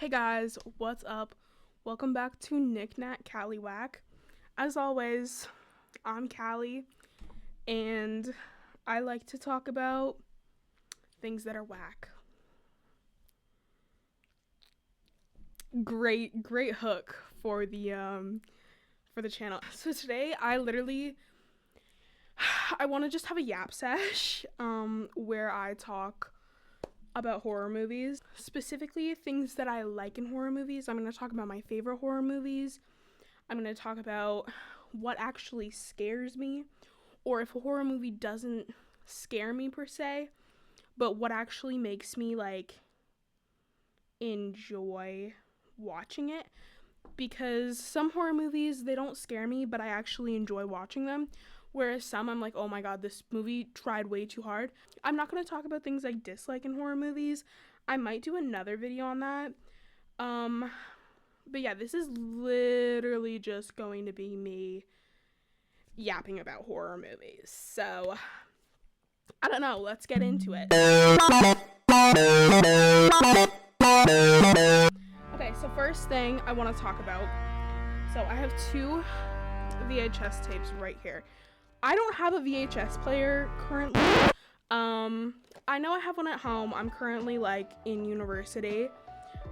Hey guys, what's up? Welcome back to Knick, Knack, Whack. As always, I'm Callie, and I like to talk about things that are whack. Great hook for the channel. So today I want to just have a yap sesh where I talk about horror movies, specifically things that I like in horror movies. I'm going to talk about my favorite horror movies. I'm going to talk about what actually scares me, or if a horror movie doesn't scare me per se, but what actually makes me like enjoy watching it. Because some horror movies, they don't scare me, but I actually enjoy watching them. Whereas some, I'm like, oh my god, this movie tried way too hard. I'm not going to talk about things I dislike in horror movies. I might do another video on that. But yeah, this is literally just going to be me yapping about horror movies. So, I don't know, let's get into it. Okay, so first thing I want to talk about. So I have two VHS tapes right here. I don't have a VHS player currently. I know I have one at home. I'm currently like in university,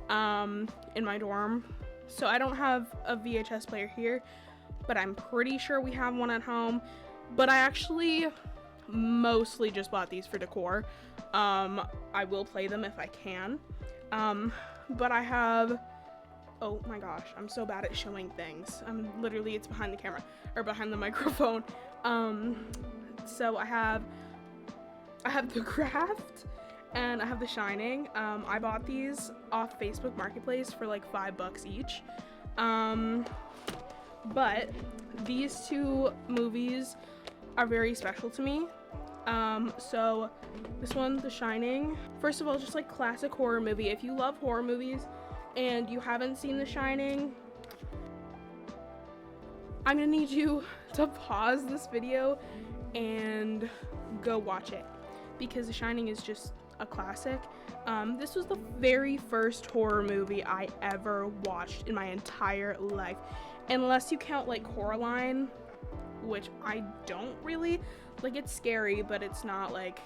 in my dorm. So I don't have a VHS player here, but I'm pretty sure we have one at home. But I actually mostly just bought these for decor. I will play them if I can. But I have, oh my gosh, I'm so bad at showing things. It's behind the camera, or behind the microphone. So I have The Craft, and I have The Shining. I bought these off Facebook Marketplace for like $5 each. But these two movies are very special to me. So this one, The Shining, first of all, just like classic horror movie. If you love horror movies and you haven't seen The Shining, I'm gonna need you to pause this video and go watch it, because The Shining is just a classic. This was the very first horror movie I ever watched in my entire life, unless you count like Coraline, which I don't really like. It's scary, but it's not like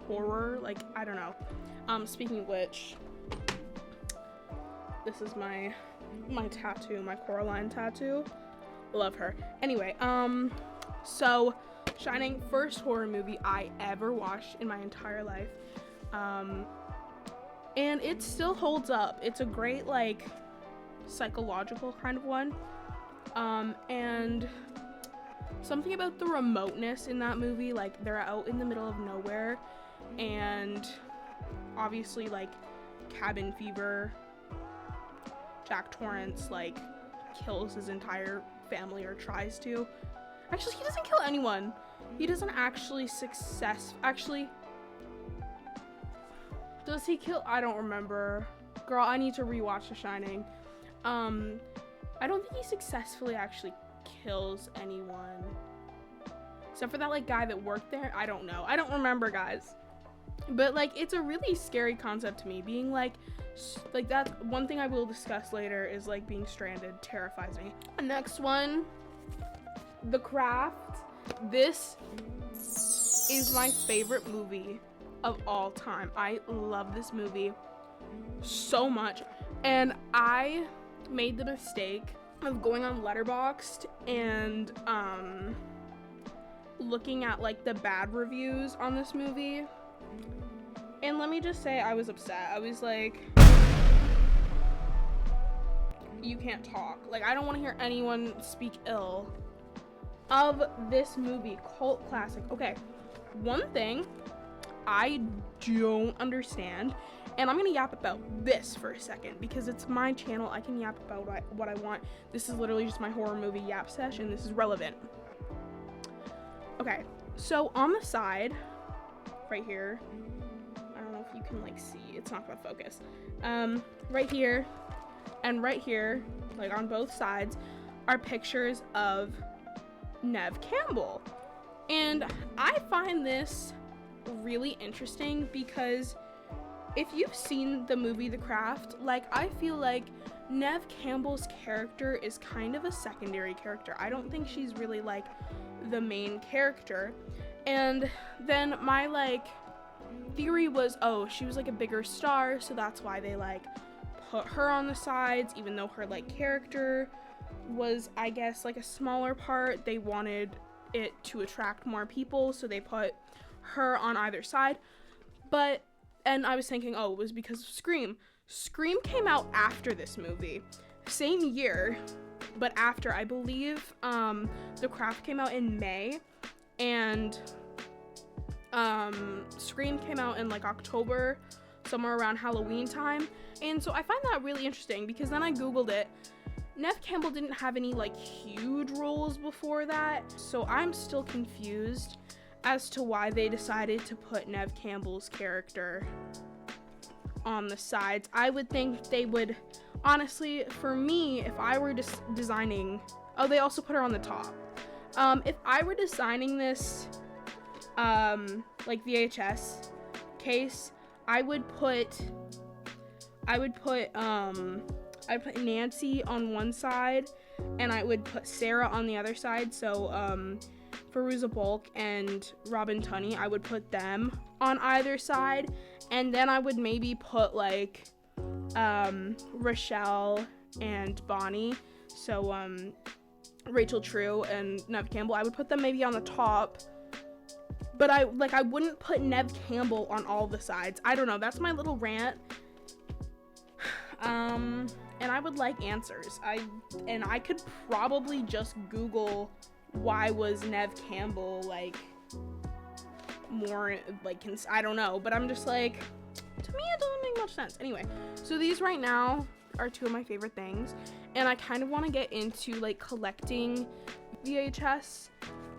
horror, like I don't know. Speaking of which, this is my tattoo, my Coraline tattoo. Love her. Anyway, so Shining, first horror movie I ever watched in my entire life. And it still holds up. It's a great like psychological kind of one. And something about the remoteness in that movie, like they're out in the middle of nowhere, and obviously like cabin fever, Jack Torrance like kills his entire family, or tries to. Actually, he doesn't kill anyone. He doesn't actually does he kill? I don't remember. Girl, I need to rewatch The Shining. I don't think he successfully actually kills anyone, except for that like guy that worked there. I don't know. I don't remember, guys. But like, it's a really scary concept to me. Being like that's one thing I will discuss later, is like being stranded terrifies me. Next one, The Craft. This is my favorite movie of all time. I love this movie so much, and I made the mistake of going on Letterboxd and looking at like the bad reviews on this movie, and let me just say, I was upset. I was like, you can't talk. Like, I don't want to hear anyone speak ill of this movie. Cult classic. Okay, one thing I don't understand, and I'm gonna yap about this for a second because it's my channel. I can yap about what I want. This is literally just my horror movie yap session. This is relevant. Okay, so on the side right here, I don't know if you can like see, it's not gonna focus. Right here and right here, like on both sides, are pictures of Neve Campbell. And I find this really interesting because if you've seen the movie The Craft, like, I feel like Neve Campbell's character is kind of a secondary character. I don't think she's really, like, the main character. And then my, like, theory was, oh, she was, like, a bigger star, so that's why they, like, put her on the sides, even though her, like, character was, I guess, like, a smaller part. They wanted it to attract more people, so they put her on either side. But, and I was thinking, oh, it was because of Scream. Scream came out after this movie, same year, but after. I believe The Craft came out in May, and Scream came out in, like, October, somewhere around Halloween time. And so I find that really interesting, because then I googled it. Neve Campbell didn't have any, like, huge roles before that, so I'm still confused as to why they decided to put Neve Campbell's character on the sides. I would think they would, honestly, for me, if I were designing, oh, they also put her on the top. If I were designing this, like, VHS case, I would put Nancy on one side, and I would put Sarah on the other side. So, Fairuza Balk and Robin Tunney, I would put them on either side, and then I would maybe put, like, Rochelle and Bonnie. So, Rachel True and Neve Campbell, I would put them maybe on the top. But I wouldn't put Neve Campbell on all the sides. I don't know. That's my little rant. And I would like answers. I could probably just Google why was Neve Campbell, like, more, like, I don't know. But I'm just like, to me it doesn't make much sense. Anyway, so these right now are two of my favorite things. And I kind of want to get into, like, collecting VHS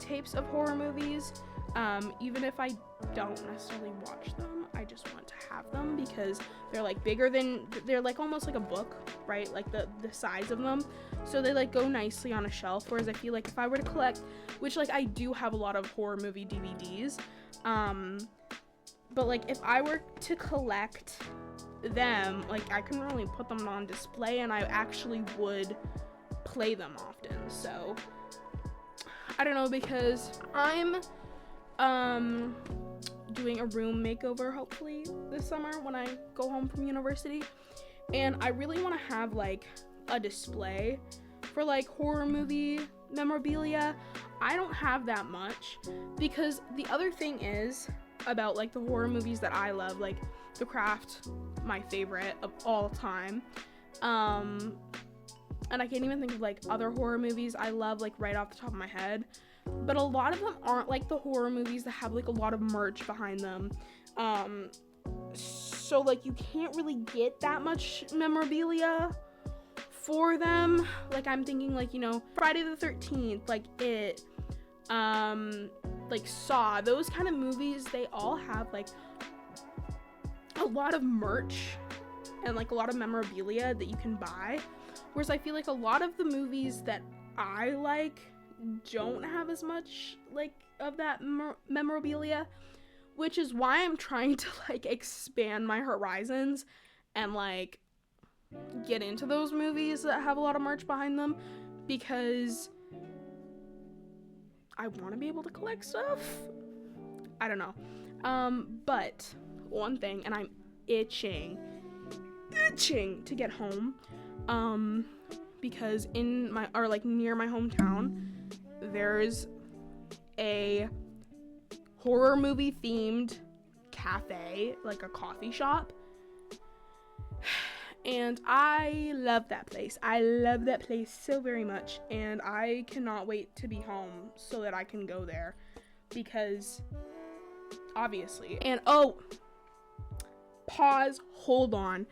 tapes of horror movies. Even if I don't necessarily watch them, I just want to have them because they're, like, they're like almost like a book, right? Like the size of them. So they, like, go nicely on a shelf. Whereas I feel like if I were to collect, which, like, I do have a lot of horror movie DVDs, but, like, if I were to collect them, like, I couldn't really put them on display, and I actually would play them often. So I don't know, because I'm doing a room makeover hopefully this summer when I go home from university, and I really want to have, like, a display for, like, horror movie memorabilia. I don't have that much, because the other thing is about, like, the horror movies that I love, like The Craft, my favorite of all time, and I can't even think of, like, other horror movies I love, like, right off the top of my head. But a lot of them aren't like the horror movies that have, like, a lot of merch behind them. So, like, you can't really get that much memorabilia for them. Like, I'm thinking, like, you know, Friday the 13th, like, It, like, Saw, those kind of movies, they all have, like, a lot of merch and, like, a lot of memorabilia that you can buy. Whereas I feel like a lot of the movies that I like don't have as much, like, of that memorabilia, which is why I'm trying to, like, expand my horizons and, like, get into those movies that have a lot of merch behind them, because I want to be able to collect stuff. I don't know. But one thing, and I'm itching to get home, because in my, or, like, near my hometown, there's a horror movie themed cafe, like a coffee shop, and I love that place. I love that place so very much, and I cannot wait to be home so that I can go there, because obviously, and hold on,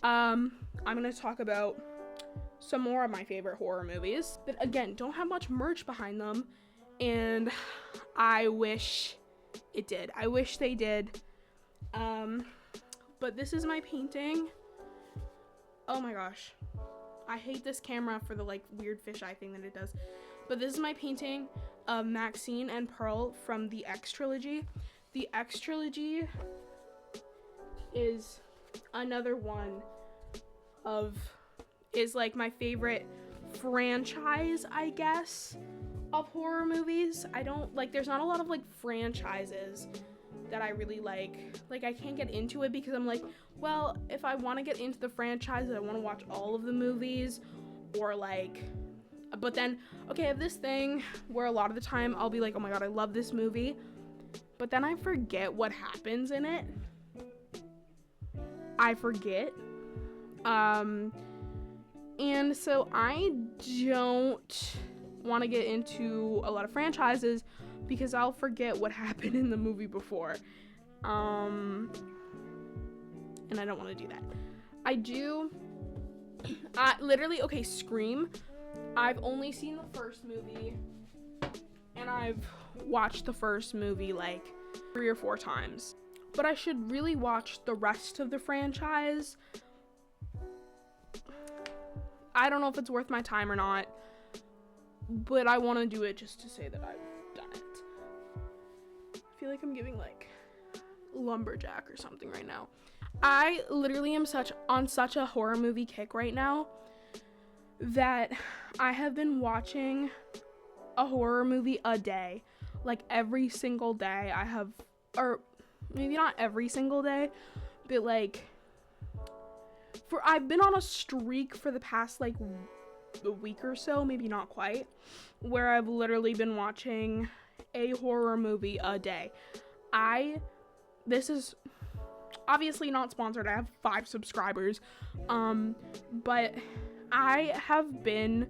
I'm gonna talk about some more of my favorite horror movies that, again, don't have much merch behind them, and I wish it did. I wish they did. But this is my painting. Oh my gosh, I hate this camera for the, like, weird fisheye thing that it does. But this is my painting of Maxine and Pearl from the X trilogy. The X trilogy is another one is like my favorite franchise, I guess, of horror movies. I don't like, there's not a lot of like franchises that I really like I can't get into it because I'm like, well, if I want to get into the franchise, I want to watch all of the movies, or like, but then, okay, I have this thing where a lot of the time I'll be like, oh my god, I love this movie, but then I forget what happens in it. I forget. And so I don't want to get into a lot of franchises because I'll forget what happened in the movie before. And I don't want to do that. Okay, Scream. I've only seen the first movie, and I've watched the first movie like 3 or 4 times. But I should really watch the rest of the franchise. I don't know if it's worth my time or not, but I want to do it just to say that I've done it. I feel like I'm giving like lumberjack or something right now. I literally am on such a horror movie kick right now that I have been watching a horror movie a day. Like every single day I have, or maybe not every single day, but like I've been on a streak for the past like a week or so, maybe not quite, where I've literally been watching a horror movie a day. This is obviously not sponsored. I have 5 subscribers, but I have been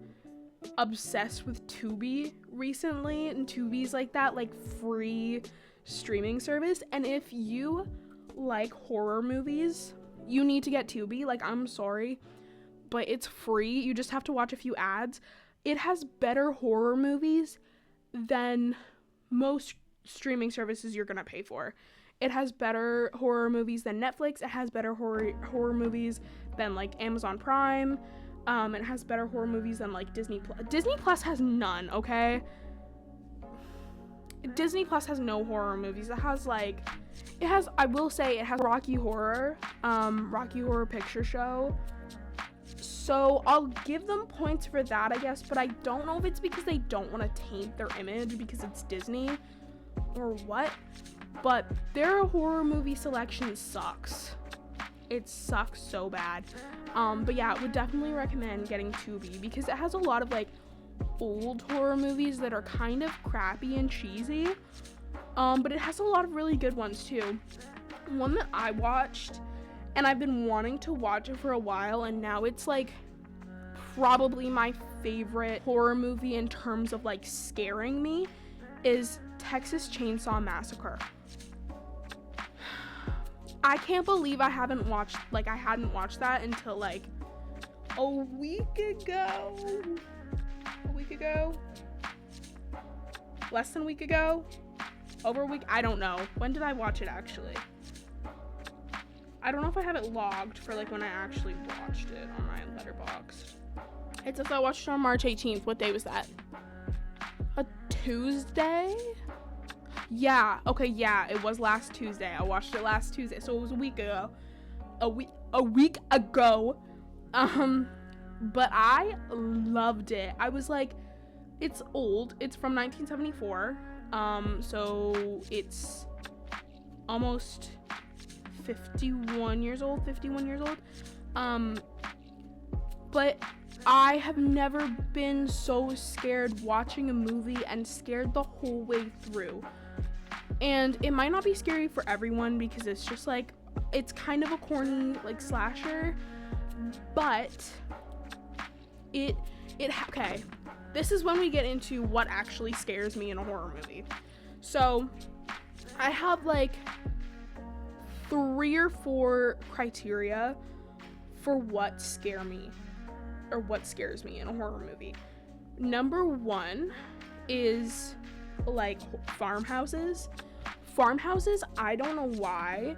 obsessed with Tubi recently, and Tubi's like that like free streaming service, and if you like horror movies, you need to get Tubi. Like, I'm sorry, but it's free. You just have to watch a few ads. It has better horror movies than most streaming services you're gonna pay for. It has better horror movies than Netflix. It has better horror movies than like Amazon Prime. It has better horror movies than like Disney Plus. Disney Plus has none, okay? Disney Plus has no horror movies. I will say it has Rocky Horror Picture Show. So I'll give them points for that, I guess, but I don't know if it's because they don't want to taint their image because it's Disney or what, but their horror movie selection sucks. It sucks so bad. But yeah, I would definitely recommend getting Tubi because it has a lot of like old horror movies that are kind of crappy and cheesy, but it has a lot of really good ones too. One that I watched, and I've been wanting to watch it for a while, and now it's like probably my favorite horror movie in terms of like scaring me, is Texas Chainsaw Massacre. I can't believe I hadn't watched that until like a week ago. Less than a week ago? Over a week? I don't know. When did I watch it actually? I don't know if I have it logged for like when I actually watched it on my Letterboxd. It says I watched it on March 18th. What day was that? A Tuesday? Yeah. Okay, yeah. It was last Tuesday. I watched it last Tuesday. So it was a week ago. A week ago. But I loved it. I was like, it's old. It's from 1974. So it's almost 51 years old. But I have never been so scared watching a movie and scared the whole way through. And it might not be scary for everyone because it's just like, it's kind of a corny like slasher, but okay, this is when we get into what actually scares me in a horror movie. So I have like 3 or 4 criteria for what scares me in a horror movie. Number 1 is like farmhouses. Farmhouses, I don't know why,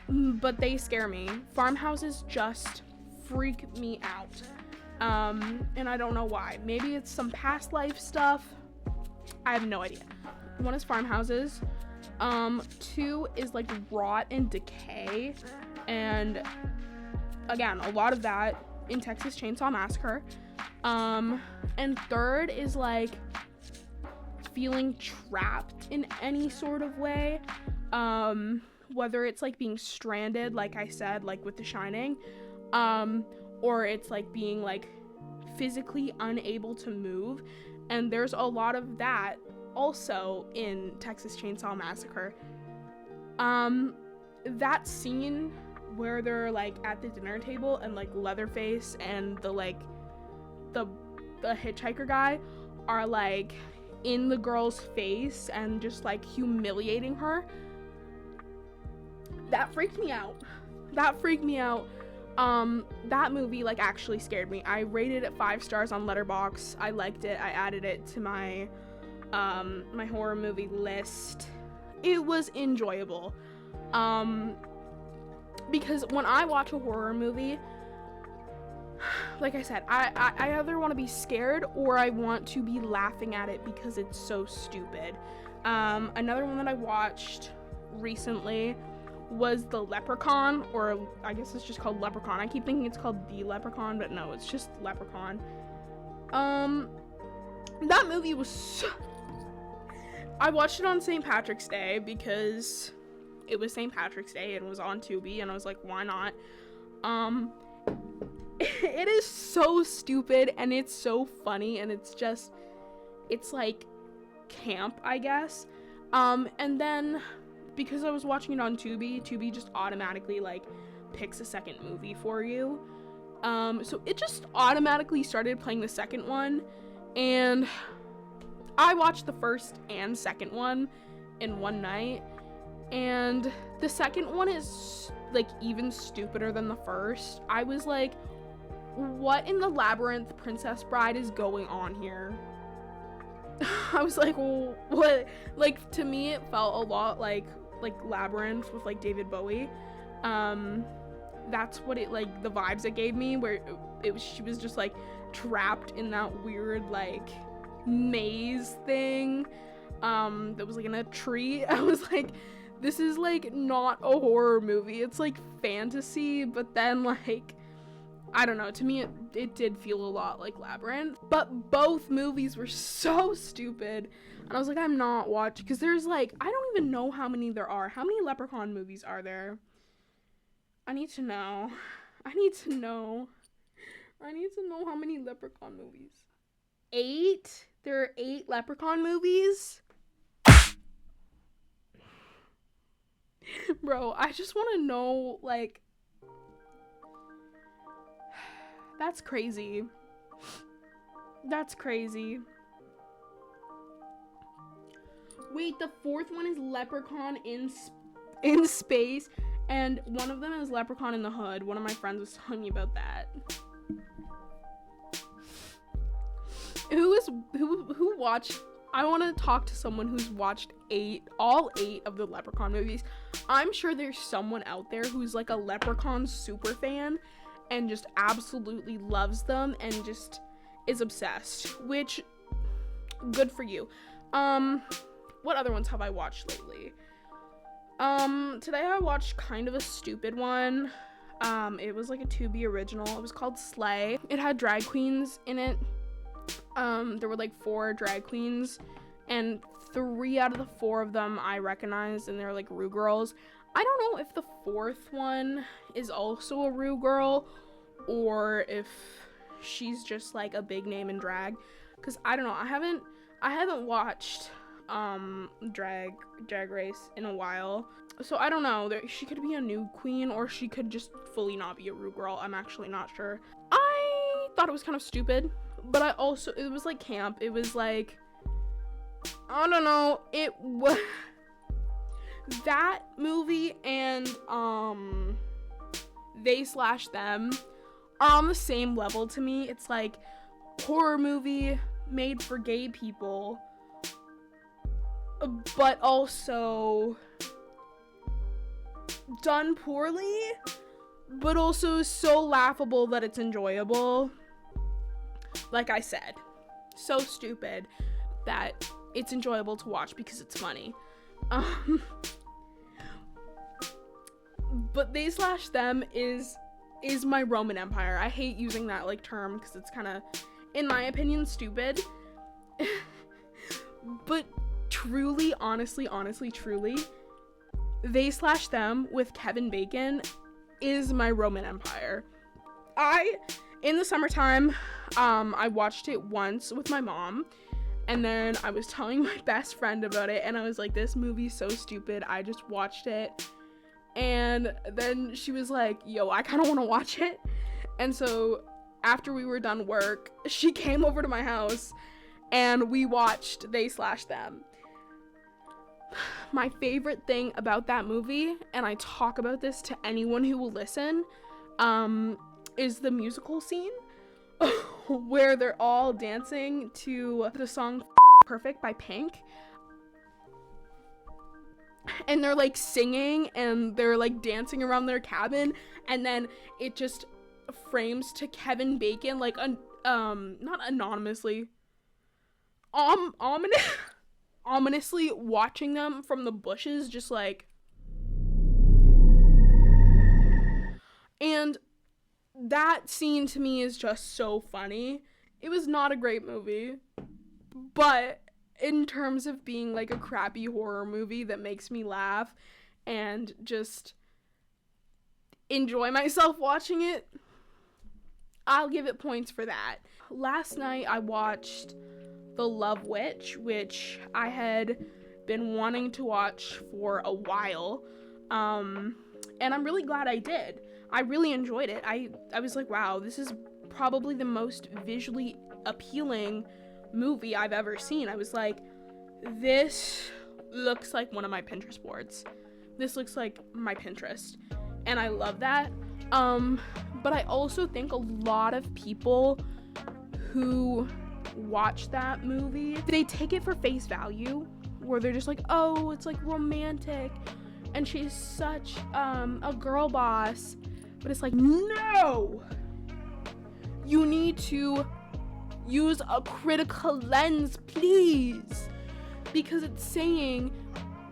but they scare me. Farmhouses just freak me out. And I don't know why. Maybe it's some past life stuff. I have no idea. 1 is farmhouses. 2 is like rot and decay And again, a lot of that in Texas Chainsaw Massacre. And third is like feeling trapped in any sort of way, whether it's like being stranded, like I said, like with The Shining, or it's like being like physically unable to move. And there's a lot of that also in Texas Chainsaw Massacre. That scene where they're like at the dinner table and like Leatherface and the hitchhiker guy are like in the girl's face and just like humiliating her, that freaked me out. That movie like actually scared me. I rated it 5 stars on Letterboxd. I liked it. I added it to my my horror movie list. It was enjoyable. Because when I watch a horror movie, like I said, I either want to be scared or I want to be laughing at it because it's so stupid. Another one that I watched recently was The Leprechaun, or I guess it's just called Leprechaun. I keep thinking it's called The Leprechaun, but no, it's just Leprechaun. That movie was I watched it on St. Patrick's Day because it was St. Patrick's Day and it was on Tubi, and I was like, why not? It is so stupid and it's so funny, and it's like camp, I guess. And then because I was watching it on Tubi just automatically like picks a second movie for you. So it just automatically started playing the second one, and I watched the first and second one in one night, and the second one is like even stupider than the first. I was like, what in the Labyrinth Princess Bride is going on here? I was like, what? Like, to me it felt a lot like Labyrinth with like David Bowie. That's what it, like, the vibes it gave me, where she was just like trapped in that weird like maze thing that was like in a tree. I was like, this is like not a horror movie, it's like fantasy, but then like, I don't know, to me it did feel a lot like Labyrinth. But both movies were so stupid, and I was like, I'm not watching, because there's like, I don't even know how many there are. How many Leprechaun movies are there? I need to know how many Leprechaun movies. 8? There are 8 Leprechaun movies? Bro, I just want to know, like, that's crazy. Wait, the 4th one is Leprechaun in Space, and one of them is Leprechaun in the Hood. One of my friends was telling me about that. Who watched? I want to talk to someone who's watched all 8 of the Leprechaun movies. I'm sure there's someone out there who's like a Leprechaun super fan and just absolutely loves them and just is obsessed, which, good for you. What other ones have I watched lately? Today I watched kind of a stupid one. It was like a Tubi original. It was called Slay. It had drag queens in it. There were like 4 drag queens, and 3 out of the 4 of them I recognized, and they're like Rue girls. I don't know if the 4th one is also a Rue girl, or if she's just like a big name in drag, because I don't know. I haven't watched drag race in a while, so I don't know. She could be a new queen, or she could just fully not be a Rue girl. I'm actually not sure. I thought it was kind of stupid, but it was like camp. It was like, I don't know, it was that movie and They/Them are on the same level to me. It's like horror movie made for gay people, but also done poorly, but also so laughable that it's enjoyable. Like I said, so stupid that it's enjoyable to watch because it's funny. But they slash them is my Roman Empire. I hate using that like term because it's kind of, in my opinion, stupid. But truly, honestly, truly, they slash them with Kevin Bacon is my Roman Empire. In the summertime, I watched it once with my mom, and then I was telling my best friend about it, and I was like, this movie's so stupid, I just watched it. And then she was like, yo, I kind of want to watch it. And so after we were done work, she came over to my house and we watched They Slash Them. My favorite thing about that movie, and I talk about this to anyone who will listen, is the musical scene where they're all dancing to the song Perfect by Pink. And they're like singing and they're like dancing around their cabin, and then it just frames to Kevin Bacon like not anonymously, ominously watching them from the bushes, just like. And that scene to me is just so funny. It was not a great movie, but in terms of being like a crappy horror movie that makes me laugh and just enjoy myself watching it, I'll give it points for that. Last night I watched The Love Witch, which I had been wanting to watch for a while, and I'm really glad I did. I really enjoyed it. I was like, wow, this is probably the most visually appealing movie I've ever seen. I was like, this looks like one of my Pinterest boards. This looks like my Pinterest, and I love that. But I also think a lot of people who watch that movie, they take it for face value, where they're just like, oh, it's like romantic and she's such a girl boss. But it's like, no, you need to use a critical lens, please, because it's saying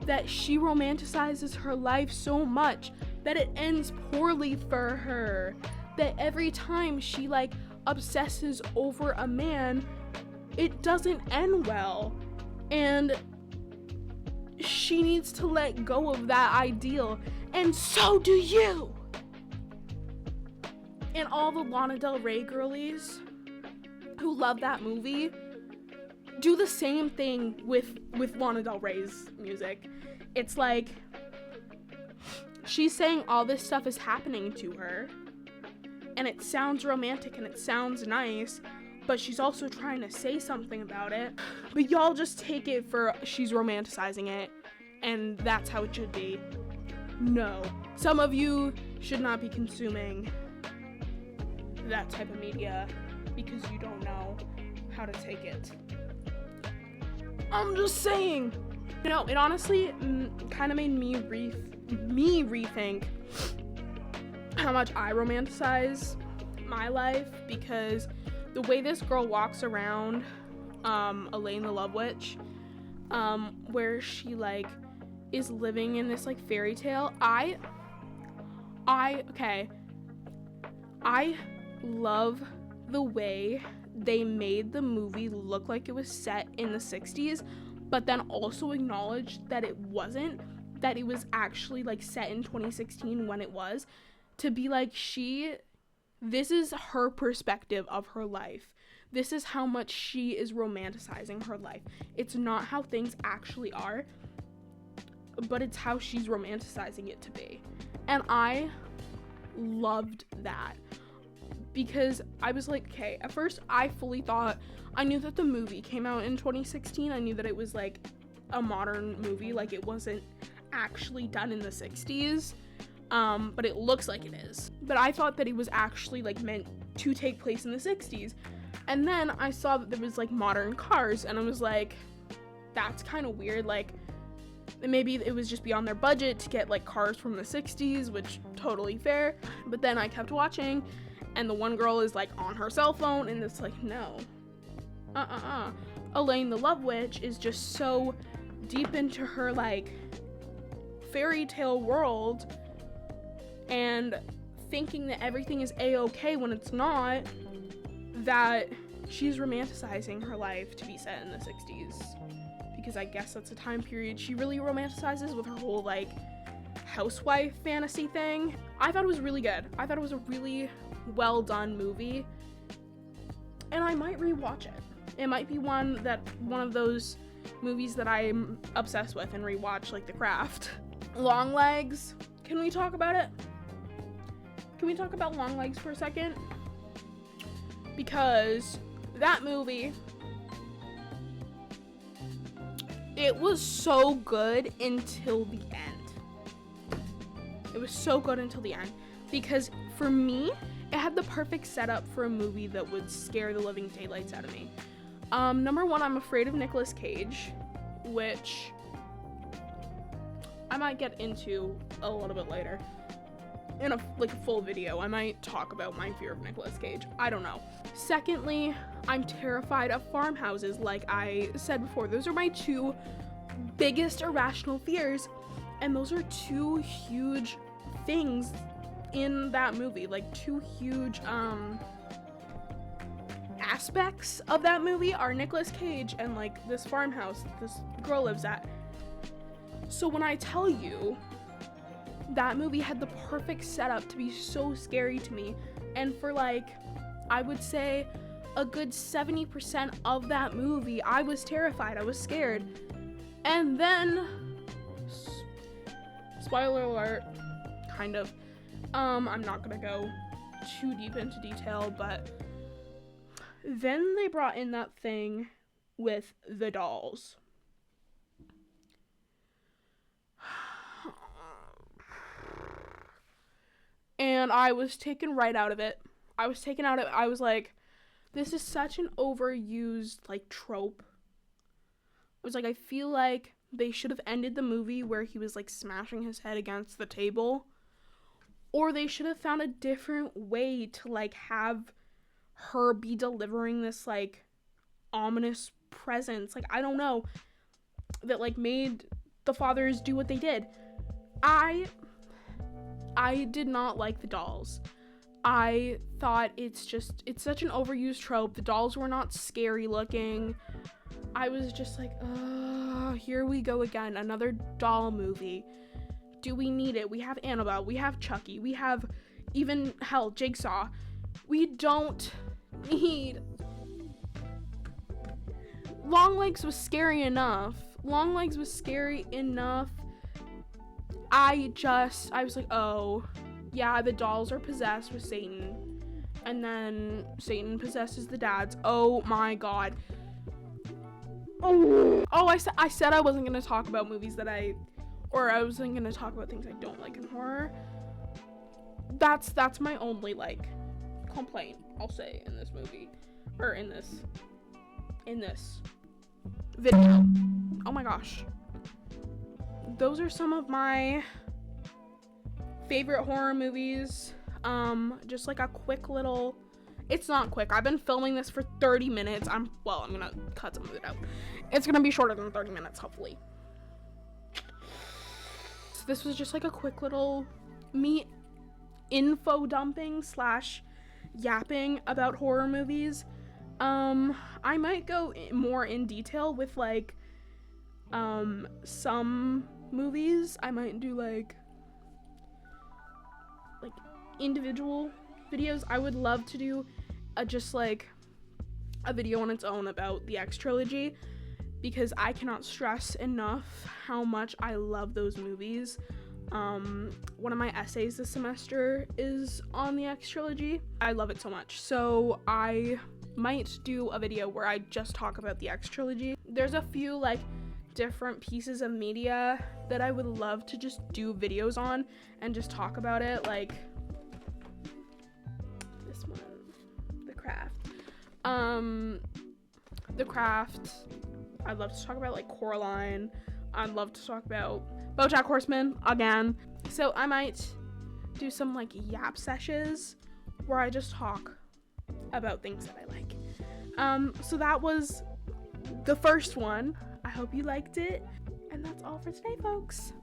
that she romanticizes her life so much that it ends poorly for her, that every time she like obsesses over a man, it doesn't end well, and she needs to let go of that ideal, and so do you. And all the Lana Del Rey girlies who love that movie do the same thing with Lana Del Rey's music. It's like she's saying all this stuff is happening to her, and it sounds romantic and it sounds nice, but she's also trying to say something about it. But y'all just take it for she's romanticizing it, and that's how it should be. No. Some of you should not be consuming that type of media because you don't know how to take it. I'm just saying. You know, it honestly kind of made me rethink how much I romanticize my life, because the way this girl walks around, Elaine the Love Witch, where she like is living in this like fairy tale, I love the way they made the movie look like it was set in the 60s, but then also acknowledged that it wasn't, that it was actually like set in 2016 when it was, to be like, this is her perspective of her life. This is how much she is romanticizing her life. It's not how things actually are, but it's how she's romanticizing it to be. And I loved that, because I was like, okay, at first I fully thought, I knew that the movie came out in 2016. I knew that it was like a modern movie, like it wasn't actually done in the 60s, but it looks like it is. But I thought that it was actually like meant to take place in the 60s. And then I saw that there was like modern cars, and I was like, that's kind of weird. Like, maybe it was just beyond their budget to get like cars from the 60s, which totally fair. But then I kept watching, and the one girl is like on her cell phone, and it's like, no, Elaine the Love Witch is just so deep into her like fairy tale world and thinking that everything is a-okay when it's not, that she's romanticizing her life to be set in the 60s, because I guess that's a time period she really romanticizes with her whole like housewife fantasy thing. I thought it was really good. I thought it was a really well done movie, and I might rewatch it. It might be one of those movies that I'm obsessed with and rewatch, like The Craft. Longlegs, can we talk about it? Can we talk about Longlegs for a second? Because that movie, it was so good until the end. It was so good until the end. Because for me, it had the perfect setup for a movie that would scare the living daylights out of me. Number one, I'm afraid of Nicolas Cage, which I might get into a little bit later. In a full video, I might talk about my fear of Nicolas Cage. I don't know. Secondly, I'm terrified of farmhouses, like I said before. Those are my two biggest irrational fears, and those are two huge things in that movie, like two huge aspects of that movie are Nicolas Cage and like this farmhouse this girl lives at. So when I tell you that movie had the perfect setup to be so scary to me, and for like, I would say a good 70% of that movie, I was terrified, I was scared. And then, spoiler alert, kind of, I'm not gonna go too deep into detail, but then they brought in that thing with the dolls. And I was taken right out of it. I was like, this is such an overused, like, trope. I was like, I feel like they should have ended the movie where he was, like, smashing his head against the table. Or they should have found a different way to, like, have her be delivering this, like, ominous presence. Like, I don't know. That, like, made the fathers do what they did. I did not like the dolls. I thought it's such an overused trope. The dolls were not scary looking. I was just like, here we go again. Another doll movie. Do we need it? We have Annabelle. We have Chucky. We have even, hell, Jigsaw. We don't need... Longlegs was scary enough. I was like, oh, yeah, the dolls are possessed with Satan. And then Satan possesses the dads. Oh my god. I said I wasn't going to talk about movies I wasn't going to talk about things I don't like in horror. That's my only, like, complaint, I'll say, in this movie. Or in this video. Oh my gosh. Those are some of my favorite horror movies. Just like a quick little, it's not quick. I've been filming this for 30 minutes. I'm gonna cut some of it out. It's gonna be shorter than 30 minutes, hopefully. So this was just like a quick little me info dumping / yapping about horror movies. I might go more in detail with like, some movies. I might do like individual videos. I would love to do just like a video on its own about the X trilogy, because I cannot stress enough how much I love those movies. One of my essays this semester is on the X trilogy. I love it so much. So I might do a video where I just talk about the X trilogy. There's a few like different pieces of media that I would love to just do videos on and just talk about it, like this one, The Craft. The Craft. I'd love to talk about like Coraline. I'd love to talk about BoJack Horseman again. So I might do some like yap sessions where I just talk about things that I like. So that was the first one. I hope you liked it. And that's all for today, folks.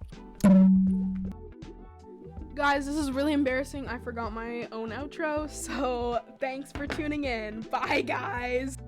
Guys, this is really embarrassing. I forgot my own outro, so thanks for tuning in. Bye, guys.